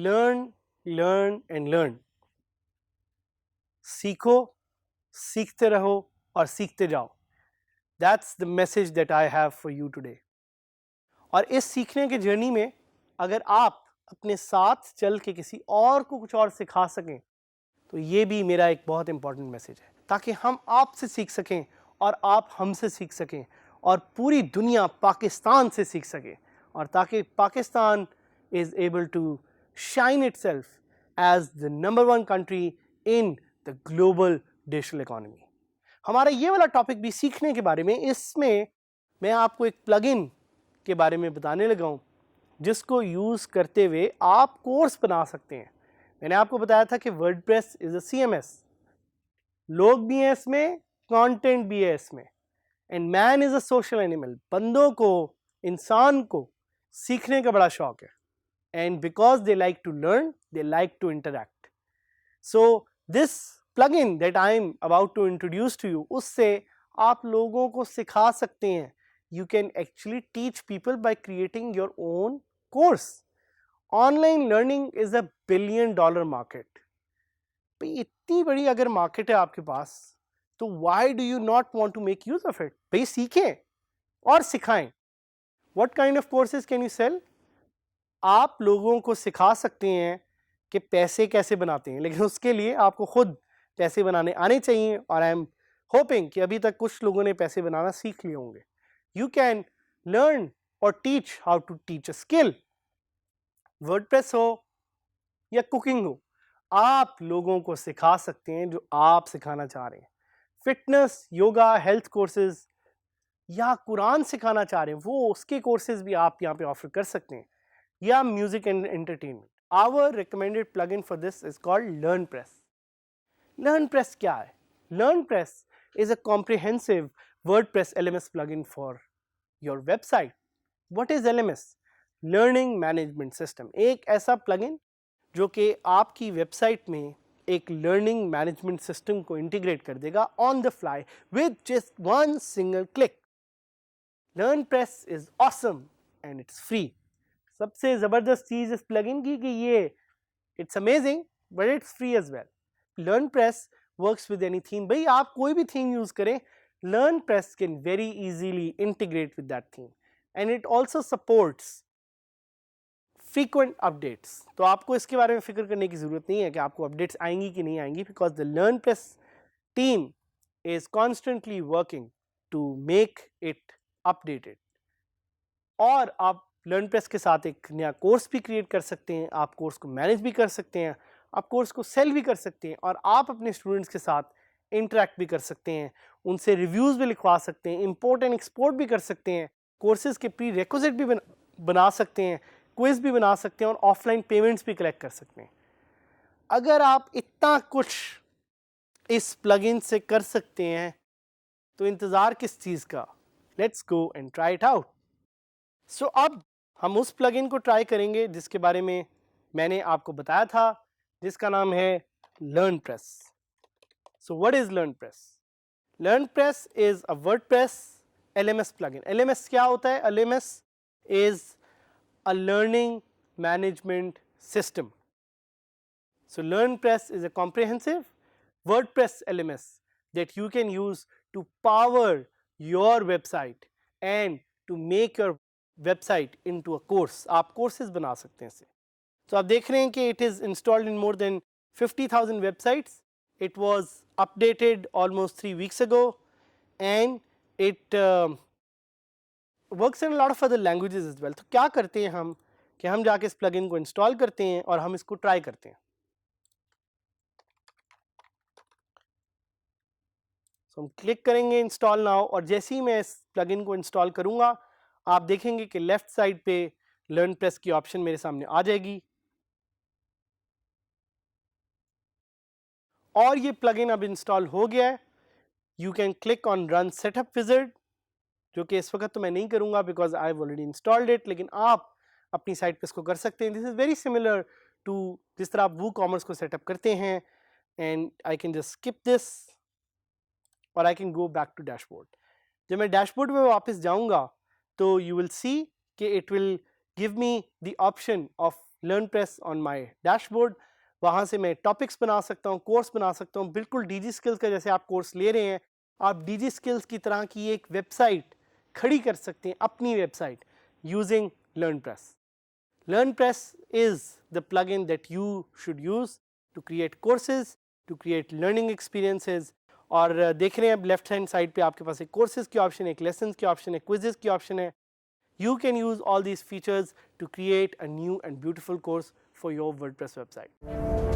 Learn learn and learn. सीखो, सीखते रहो और सीखते जाओ। That's the message that I have for you today. और इस सीखने के जर्नी में अगर आप अपने साथ चल के किसी और को कुछ और सिखा सकें तो ये भी मेरा एक बहुत इंपॉर्टेंट मैसेज है, ताकि हम आपसे सीख सकें और आप हमसे सीख सकें और पूरी दुनिया पाकिस्तान से सीख सके, और ताकि Pakistan is able to shine itself as the number 1 country in the global digital economy. हमारा ये वाला टॉपिक भी सीखने के बारे में, इसमें मैं आपको एक प्लगइन के बारे में बताने लगा हूँ जिसको यूज़ करते हुए आप कोर्स बना सकते हैं। मैंने आपको बताया था कि वर्डप्रेस इज अ CMS, लोग भी हैं इसमें, कंटेंट भी है इसमें, and man is a social animal. बंदों को, इंसान को सीखने का बड़ा शौक है, and because they like to learn, they like to interact. So this plugin that I am about to introduce to you, उससे आप लोगों को सिखा सकते हैं। You can actually teach people by creating your own course. Online learning is a $1 billion market. भाई इतनी बड़ी अगर मार्केट है आपके पास, तो why do you not want to make use of it? भाई सीखें और सिखाएं। What kind of courses can you sell? आप लोगों को सिखा सकते हैं कि पैसे कैसे बनाते हैं, लेकिन उसके लिए आपको खुद पैसे बनाने आने चाहिए, और आई एम होपिंग कि अभी तक कुछ लोगों ने पैसे बनाना सीख लिए होंगे। You can learn or teach how to teach a skill. WordPress हो या कुकिंग हो, आप लोगों को सिखा सकते हैं जो आप सिखाना चाह रहे हैं। फिटनेस, योगा, हेल्थ कोर्सेज या कुरान सिखाना चाह रहे हैं, वो उसके कोर्सेज भी आप यहाँ पे ऑफर कर सकते हैं, या music and entertainment. Our recommended plugin for this is called LearnPress. LearnPress क्या है? लर्नप्रेस is a comprehensive WordPress LMS plugin for your website. What is LMS? Learning Management System. एक ऐसा plugin जो कि आपकी वेबसाइट में एक लर्निंग मैनेजमेंट सिस्टम को इंटीग्रेट कर देगा on the fly with just one single click. LearnPress is awesome and it's free. सबसे ज़बरदस्त चीज़ इस प्लगइन की कि ये it's amazing but it's free as well. LearnPress works with any theme. भाई आप कोई भी थीम यूज करें, LearnPress can very easily integrate with that theme, and it also supports frequent updates. तो आपको इसके बारे में फिक्र करने की जरूरत नहीं है कि आपको अपडेट्स आएंगी कि नहीं आएंगी, because the LearnPress team is constantly working to make it updated. और आप LearnPress के साथ एक नया कोर्स भी क्रिएट कर सकते हैं, आप कोर्स को मैनेज भी कर सकते हैं, आप कोर्स को सेल भी कर सकते हैं, और आप अपने स्टूडेंट्स के साथ इंटरेक्ट भी कर सकते हैं, उनसे रिव्यूज़ भी लिखवा सकते हैं, इंपोर्ट एंड एक्सपोर्ट भी कर सकते हैं, कोर्सेज़ के प्री रिक्विजिट भी बना सकते हैं, क्विज भी बना सकते हैं, और ऑफलाइन पेमेंट्स भी कलेक्ट कर सकते हैं। अगर आप इतना कुछ इस प्लगइन से कर सकते हैं तो इंतज़ार किस चीज़ का? Let's go and try it out. So अब हम उस प्लगइन को ट्राई करेंगे जिसके बारे में मैंने आपको बताया था, जिसका नाम है LearnPress. So what is LearnPress? LearnPress is a WordPress LMS plugin. LMS क्या होता है? LMS is a learning management system. So LearnPress is a comprehensive WordPress LMS that you can use to power your website and to make your website into a course. आप courses बना सकते हैं इससे। तो आप देख रहे हैं कि it is installed in more than 50,000 websites. It was updated almost 3 weeks ago, and it works in a lot of other languages as well. तो क्या करते हैं हम कि हम जाके इस plugin को install करते हैं और हम इसको try करते हैं। तो हम क्लिक करेंगे install now, और जैसे ही मैं इस plugin को install करूँगा, आप देखेंगे कि लेफ्ट साइड पे LearnPress की ऑप्शन मेरे सामने आ जाएगी, और ये प्लगइन अब इंस्टॉल हो गया है। You can click on run setup wizard, जो कि इस वक्त तो मैं नहीं करूँगा because I have already installed it, लेकिन आप अपनी साइट पे इसको कर सकते हैं। This is very similar to जिस तरह आप WooCommerce को सेटअप करते हैं, and I can just skip this और I can go back to dashboard. जब मैं डैशबोर्ड में वापस जाऊँगा तो यू विल सी कि it will give me the option of LearnPress on my dashboard. वहाँ से मैं टॉपिक्स बना सकता हूँ, कोर्स बना सकता हूँ, बिल्कुल DG Skills का जैसे आप कोर्स ले रहे हैं, आप DG Skills की तरह की एक वेबसाइट खड़ी कर सकते हैं, अपनी website using LearnPress. LearnPress is the plugin that you should use to create courses, to create learning experiences. और देख रहे हैं अब लेफ्ट हैंड साइड पे आपके पास एक कोर्सेज की ऑप्शन है, एक लेसन्स की ऑप्शन है, क्विजेस की ऑप्शन है. You can use all these features to create a new and beautiful course for your WordPress website.